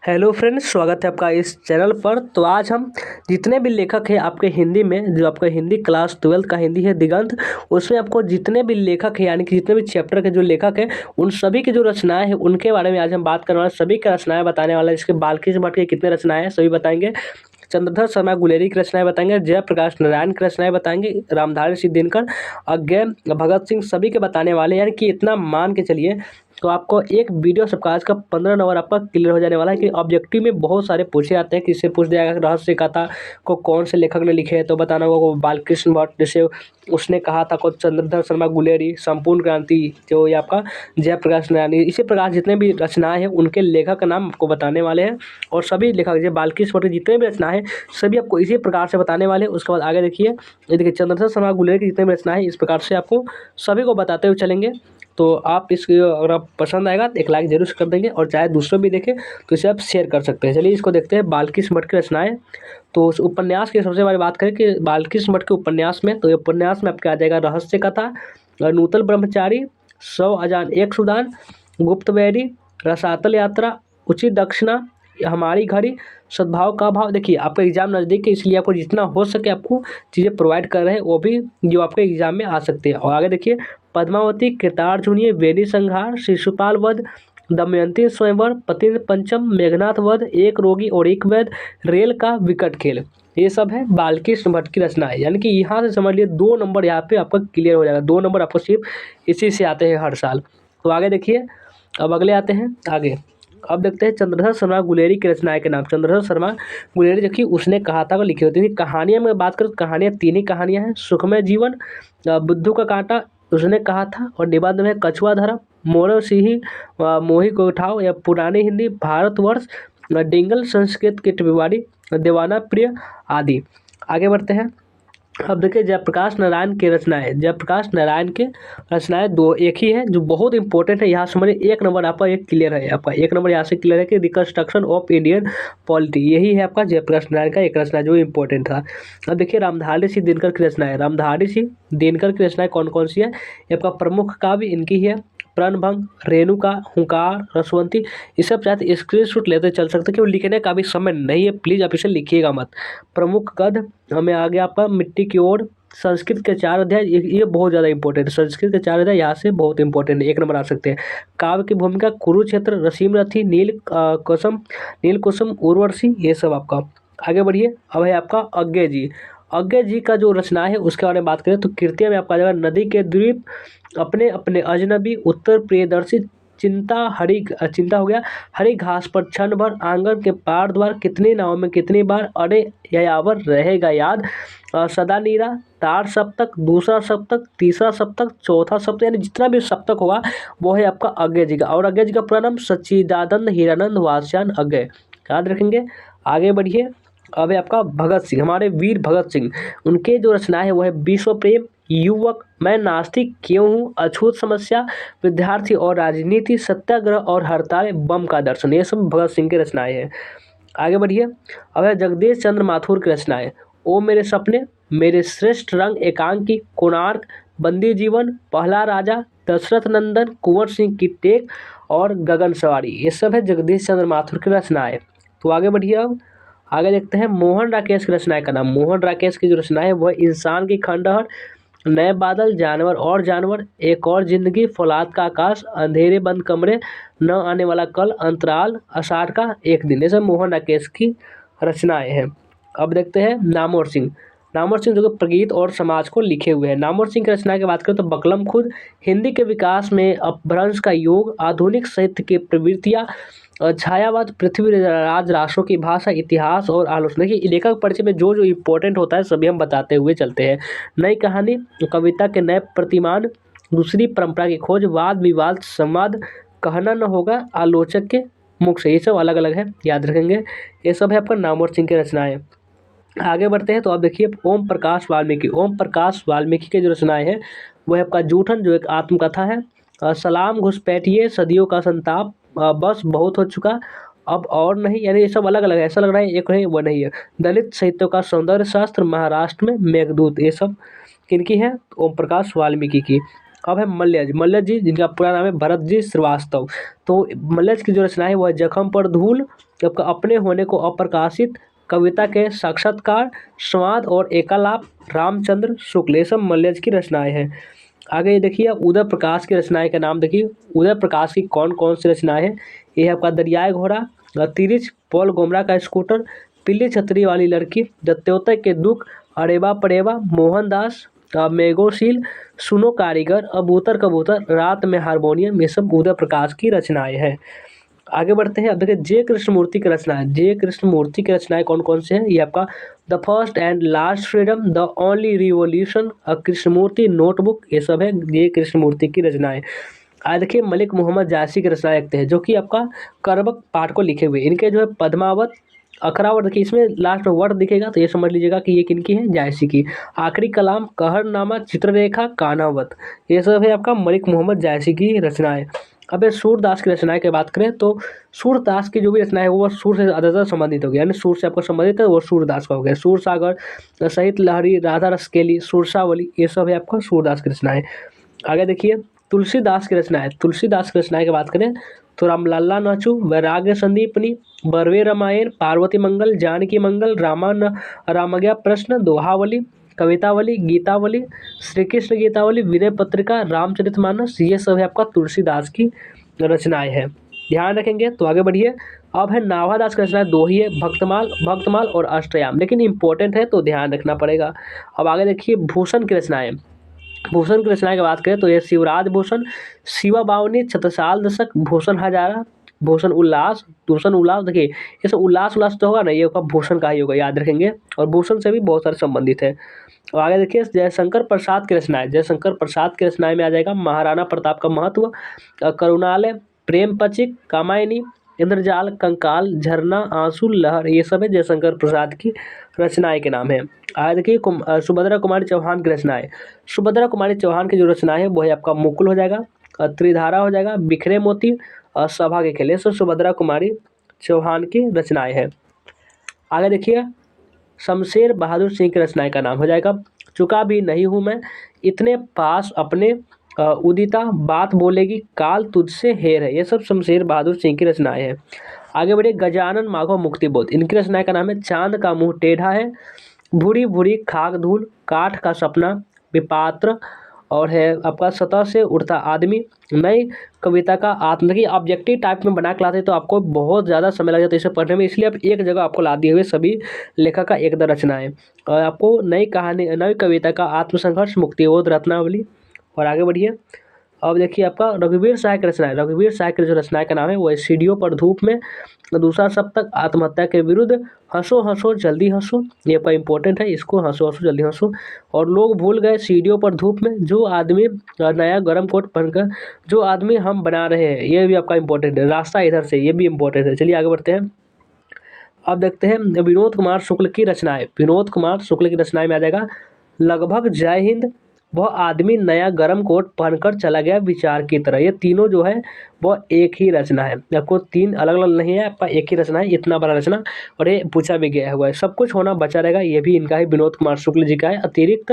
Hello friends, स्वागत है आपका इस चैनल पर। तो आज हम जितने भी लेखक हैं आपके हिंदी में, जो आपका हिंदी क्लास 12 का हिंदी है दिगंत, उसमें आपको जितने भी लेखक हैं यानी कि जितने भी चैप्टर के जो लेखक हैं उन सभी की जो रचनाएं हैं उनके बारे में आज हम बात करने वाले, सभी की रचनाएं बताने वाले हैं। इसके बाल्की भट्ट के कितने रचनाएं हैं सभी बताएंगे, चंद्रधर शर्मा गुलेरी की रचनाएं बताएंगे, जयप्रकाश नारायण की रचनाएं बताएंगे, रामधारी सिंह दिनकर, अज्ञे भगत सिंह, सभी के बताने वाले हैं। यानी कि इतना मान के चलिए तो आपको एक वीडियो सबका आज का 15 नंबर आपका क्लियर हो जाने वाला है कि ऑब्जेक्टिव में बहुत सारे पूछे जाते हैं। किससे पूछ दिया गया रहस्य कथा को कौन से लेखक ने लिखे है, तो बताना होगा वो बालकृष्ण भट्ट, जैसे उसने कहा था, को चंद्रधर शर्मा गुलेरी, संपूर्ण क्रांति जो ये आपका जयप्रकाश नारायण। इसी प्रकार जितने भी रचनाएं हैं उनके लेखक का नाम आपको बताने वाले हैं, और सभी लेखक जो बालकृष्ण भट्ट की जितने भी रचनाएं हैं सभी आपको इसी प्रकार से बताने वाले हैं। उसके बाद आगे देखिए, ये देखिए चंद्रधर शर्मा गुलेरी की जितने भी रचनाएं हैं इस प्रकार से आपको सभी को बताते हुए चलेंगे। तो आप इसको अगर आप पसंद आएगा तो एक लाइक जरूर कर देंगे, और चाहे दूसरों भी देखें तो इसे आप शेयर कर सकते हैं। चलिए इसको देखते हैं, बालकृष्ण भट्ट की रचनाएं। तो उस उपन्यास की सबसे बड़ी बात करें कि बालकृष्ण भट्ट के उपन्यास में, तो ये उपन्यास में आपके आ जाएगा रहस्य कथा, नूतन ब्रह्मचारी, 100 अजान एक सुदान, गुप्तवेदी, रसातल यात्रा, उचित दक्षिणा, हमारी घड़ी, सद्भाव का भाव। देखिए आपका एग्जाम नज़दीक है, इसलिए आपको जितना हो सके आपको चीज़ें प्रोवाइड कर रहे हैं, वो भी जो आपके एग्जाम में आ सकते हैं। और आगे देखिए, पद्मावती, कृतार्जुनीय, वेदी संहार, शिशुपाल वध, दमयंती स्वयंवर, पतित पंचम, मेघनाथ वध, एक रोगी और एक वैद, रेल का विकट खेल, ये सब है बालकृष्ण भट्ट की रचना है। यानी कि यहाँ से समझ लिए 2 नंबर यहाँ पे आपका क्लियर हो जाएगा। 2 नंबर आपको सिर्फ इसी से आते हैं हर साल। तो आगे देखिए, अब अगले आते हैं आगे। अब देखते हैं चंद्रधर शर्मा गुलेरी की रचनाएं के नाम। चंद्रधर शर्मा गुलेरी देखिए उसने कहा था वो लिखी होती थी। कहानियाँ में बात करें तो कहानियाँ 3 ही कहानियाँ हैं, सुखमय जीवन, बुद्धू का कांटा उसने कहा था, और निबंध में कछुआ धरा, मोर सिंही, मोही को उठाओ, या पुरानी हिंदी, भारतवर्ष, डिंगल, संस्कृत की टिप्पणी, दीवाना प्रिय आदि। आगे बढ़ते हैं। अब देखिए जयप्रकाश नारायण की रचनाएं। जयप्रकाश नारायण के रचनाएं 2 एक ही है जो बहुत इंपॉर्टेंट है। यहाँ समझिए 1 नंबर आपका एक क्लियर है, आपका 1 नंबर यहाँ से क्लियर है कि रिकंस्ट्रक्शन ऑफ इंडियन पॉलिटी, यही है आपका जयप्रकाश नारायण का एक रचना जो इंपॉर्टेंट था। अब देखिए रामधारी सिंह दिनकर की रचनाएं। रामधारी सिंह दिनकर की रचनाएं कौन कौन सी है? ये आपका प्रमुख काव्य इनकी है, प्रणभंग, रेणुका, हुंकार, रसवंती। ये सब चाहे स्क्रीनशॉट लेते चल सकते, क्योंकि लिखने का भी समय नहीं है, प्लीज़ आप इसे लिखिएगा मत। प्रमुख गद्य हमें आ गया आपका मिट्टी की ओर, संस्कृत के 4 अध्याय, ये बहुत ज़्यादा इंपॉर्टेंट है। संस्कृत के 4 अध्याय यहाँ से बहुत इंपॉर्टेंट है, 1 नंबर आ सकते हैं। काव्य की भूमिका, कुरुक्षेत्र, रसीम रथी, नील कुसुम, उर्वशी, ये सब आपका। आगे बढ़िए, अब है आपका अज्ञे जी। अज्ञे जी का जो रचना है उसके बारे में बात करें तो कृतियाँ में आपका आ जाएगा, नदी के द्वीप, अपने अपने अजनबी, उत्तर प्रियदर्शी, चिंता हो गया, हरी घास पर क्षण भर, आंगन के पार द्वार, कितनी नाव में कितनी बार, अरे यायावर रहेगा याद, सदा नीरा, तार सप्तक, दूसरा सप्तक, तीसरा सप्तक, चौथा सप्तक, यानी जितना भी सप्तक होगा वो है आपका अज्ञे जी का। और अज्ञे जी का पूरा नाम सच्चिदानंद हीरानंद वात्स्यायन अज्ञे, याद रखेंगे। आगे बढ़िए, अब है आपका भगत सिंह, हमारे वीर भगत सिंह। उनके जो रचना है वो है विश्व प्रेम, युवक, मैं नास्तिक क्यों हूँ, अछूत समस्या, विद्यार्थी और राजनीति, सत्याग्रह और हड़ताल, बम का दर्शन, ये सब भगत सिंह की रचनाएं हैं। आगे बढ़िए, अब है जगदीश चंद्र माथुर की रचनाएं। ओ मेरे सपने, मेरे श्रेष्ठ रंग, एकांकी, कोणार्क, बंदी जीवन, पहला राजा, दशरथ नंदन, कुंवर सिंह की टेक और गगन सवारी, ये सब है जगदीश चंद्र माथुर की रचनाएं। तो आगे बढ़िए, अब आगे देखते हैं मोहन राकेश की रचनाएं का नाम। मोहन राकेश की जो रचना है वह इंसान की खंडहर, नए बादल, जानवर और जानवर, एक और जिंदगी, फौलाद का आकाश, अंधेरे बंद कमरे, न आने वाला कल, अंतराल, आषाढ़ का एक दिन, ये सब मोहन राकेश की रचनाएं हैं। अब देखते हैं नामवर सिंह। नामवर सिंह जो कि प्रगीत और समाज को लिखे हुए हैं। नामवर सिंह की रचना की बात करें तो बकलम खुद, हिंदी के विकास में अपभ्रंश का योग, आधुनिक साहित्य की प्रवृत्तियाँ, छायावाद, पृथ्वीराज राष्ट्रों की भाषा, इतिहास और आलोचना। देखिए लेखक परिचय में जो जो इम्पोर्टेंट होता है सभी हम बताते हुए चलते हैं। नई कहानी, कविता के नए प्रतिमान, दूसरी परंपरा की खोज, वाद विवाद, संवाद, कहना न होगा आलोचक के मुख से, ये सब अलग अलग है, याद रखेंगे। ये सब है आपका नामवर सिंह की रचनाएं। आगे बढ़ते हैं तो आप देखिए ओम प्रकाश वाल्मीकि। ओम प्रकाश वाल्मीकि के जो रचनाएं हैं वो है आपका जूठन जो एक आत्मकथा है, सलाम घुसपैठिए, सदियों का संताप, बस बहुत हो चुका, अब और नहीं, यानी ये सब अलग अलग है, ऐसा लग रहा है एक है वो नहीं है। दलित साहित्य का सौंदर्य शास्त्र, महाराष्ट्र में मेघदूत, ये सब किनकी है? ओम प्रकाश वाल्मीकि की। अब है मल्यज। मल्यज जी जिनका पूरा नाम है भरत जी श्रीवास्तव। तो मल्यज की जो रचना है वो है जखम पर धूल, आपका अपने होने को अप्रकाशित, कविता के साक्षात्कार, संवाद और एकालाप, रामचंद्र शुक्ल, ये सब मल्यज की रचनाएं हैं। आगे देखिए उदय प्रकाश की रचनाएं का नाम देखिए। उदय प्रकाश की कौन कौन सी रचनाएं हैं? ये है आपका दरियाए घोड़ा, तिरिच, पॉल गोमरा का स्कूटर, पीली छतरी वाली लड़की, दत्योतय के दुख, अरेबा परेबा, मोहनदास, मेघोशील, सुनो कारीगर, अबूतर कबूतर, रात में हारमोनियम, ये सब उदय प्रकाश की रचनाएं हैं। आगे बढ़ते हैं। अब देखिए जे कृष्णमूर्ति की रचनाएं। जे कृष्णमूर्ति की रचनाएं कौन कौन से हैं? ये आपका the first and last freedom, the only revolution, Krishnamurti notebook, ये सब है जे कृष्णमूर्ति की रचनाएं। आज देखिए मलिक मोहम्मद जायसी की रचनाएं लिखते हैं जो कि आपका करबक पाठ को लिखे हुए। इनके जो है पद्मावत, अखरावत, देखिए इसमें लास्ट में वर्ड दिखेगा तो ये समझ लीजिएगा कि ये किनकी है, जायसी की। आखिरी कलाम, कहरनामा, चित्ररेखा, कान्हावत, ये सब है आपका मलिक मोहम्मद जायसी की रचनाएं। अब सूरदास की रचनाएं की बात करें तो सूरदास की जो भी रचना है वो सूर से ज़्यादातर संबंधित हो गया, यानी सूर से आपको संबंधित है वो सूरदास का हो गया। सूर सागर, सहित लहरी, राधा रसकेली, सुरसावली, ये सब है आपका सूरदास की रचनाएं। आगे देखिए तुलसीदास की रचनाएं। तुलसीदास की रचनाएं की बात करें तो रामलला नाचू, वैराग्य संदीपनी, बरवे रामायण, पार्वती मंगल, जानकी मंगल, रामज्ञा प्रश्न, दोहावली, कवितावली, गीतावली, श्री कृष्ण गीतावली, विनय पत्रिका, रामचरितमानस, ये सब है आपका तुलसीदास की रचनाएं हैं। ध्यान रखेंगे तो आगे बढ़िए। अब है नाभादास की रचनाएं दो ही है, भक्तमाल और अष्टयाम, लेकिन इंपॉर्टेंट है तो ध्यान रखना पड़ेगा। अब आगे देखिए भूषण की रचनाएं। भूषण की रचना की बात करें तो ये शिवराज भूषण, शिवा बावनी, छत्रसाल दशक, भूषण हजारा, भूषण उल्लास देखिए ये सब उल्लास तो होगा ना, ये आपका भूषण का ही होगा, याद रखेंगे। और भूषण से भी बहुत सारे संबंधित है। और आगे देखिए जयशंकर प्रसाद की रचनाएं। जयशंकर प्रसाद की रचनाएं में आ जाएगा महाराणा प्रताप का महत्व, करुणालय, प्रेम पचिक, कामायनी, इंद्रजाल, कंकाल, झरना, आंसू, लहर, ये सब है जयशंकर प्रसाद की रचनाएं के नाम है। आगे देखिए सुभद्रा कुमारी चौहान की रचनाएं। सुभद्रा कुमारी चौहान की जो रचना है वो है आपका मुकुल हो जाएगा, त्रिधारा हो जाएगा, बिखरे मोती, सभा के खेल, सब सुभद्रा कुमारी चौहान की रचनाएं हैं। आगे देखिए शमशेर बहादुर सिंह की रचनाएं का नाम हो जाएगा चुका भी नहीं हूँ मैं, इतने पास अपने, उदिता, बात बोलेगी, काल तुझसे हेर है, ये सब शमशेर बहादुर सिंह की रचनाएं हैं। आगे बढ़िए गजानन माघव मुक्तिबोध। इनकी रचनाएं का नाम है चांद का मुंह टेढ़ा है, भूरी भूरी खाक धूल, काठ का सपना, विपात्र, और है आपका सतह से उड़ता आदमी, नई कविता का आत्म। देखिए ऑब्जेक्टिव टाइप में बना के लाते तो आपको बहुत ज़्यादा समय लग जाता है इसे पढ़ने में, इसलिए आप एक जगह आपको ला दिए हुए सभी लेखक का एक रचनाएं। और आपको नई कहानी, नई कविता का आत्मसंघर्ष, मुक्तिबोध, रत्नावली। और आगे बढ़िए। अब देखिए आपका रघुवीर सहाय की रचना है। रघुवीर सहाय की जो रचना का नाम है वो है सीढ़ियों पर धूप में, दूसरा सप्तक, आत्महत्या के विरुद्ध, हंसो हंसो जल्दी हंसो, ये पर इंपॉर्टेंट है, इसको हंसो हंसो जल्दी हंसो। और लोग भूल गए सीढ़ियों पर धूप में, जो आदमी नया गर्म कोट पहनकर, जो आदमी हम बना रहे हैं, ये भी आपका इंपॉर्टेंट है। रास्ता इधर से, ये भी इंपॉर्टेंट है। चलिए आगे बढ़ते हैं। अब देखते हैं विनोद कुमार शुक्ल की रचनाएं। विनोद कुमार शुक्ल की रचनाएं में आ जाएगा लगभग जय हिंद, वह आदमी नया गर्म कोट पहनकर चला गया विचार की तरह। ये तीनों जो है वह एक ही रचना है, आपको तीन अलग अलग नहीं है, आपका एक ही रचना है, इतना बड़ा रचना। और ये पूछा भी गया हुआ है, सब कुछ होना बचा रहेगा, ये भी इनका है, विनोद कुमार शुक्ल जी का है। अतिरिक्त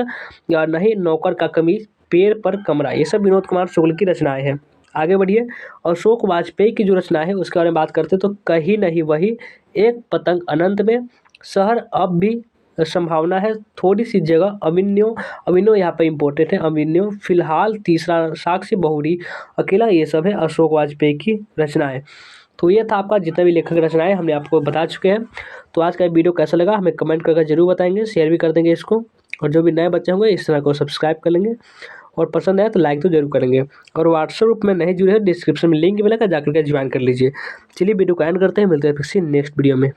या नहीं, नौकर का कमीज, पेड़ पर कमरा, ये सब विनोद कुमार शुक्ल की रचनाएं हैं। आगे बढ़िए। अशोक वाजपेयी की जो रचना है उसके बारे में बात करते तो कहीं नहीं वही, एक पतंग अनंत में, शहर अब भी संभावना है, थोड़ी सी जगह, अभिनव यहाँ पे इंपॉर्टेंट है, अभिनव, फिलहाल, तीसरा साक्षी, बहुरी, अकेला, ये सब है अशोक वाजपेयी की रचनाएं। तो ये था आपका जितना भी लेखक रचनाएं हमने आपको बता चुके हैं। तो आज का वीडियो कैसा लगा हमें कमेंट करके जरूर बताएंगे, शेयर भी कर देंगे इसको, और जो भी नए बच्चे होंगे इस तरह को सब्सक्राइब कर लेंगे, और पसंद आए तो लाइक तो जरूर करेंगे। और व्हाट्सएप ग्रुप में नहीं जुड़े हैं, डिस्क्रिप्शन में लिंक मिलेगा, जाकर के ज्वाइन कर लीजिए। चलिए वीडियो को एंड करते हैं, मिलते हैं फिर से नेक्स्ट वीडियो में।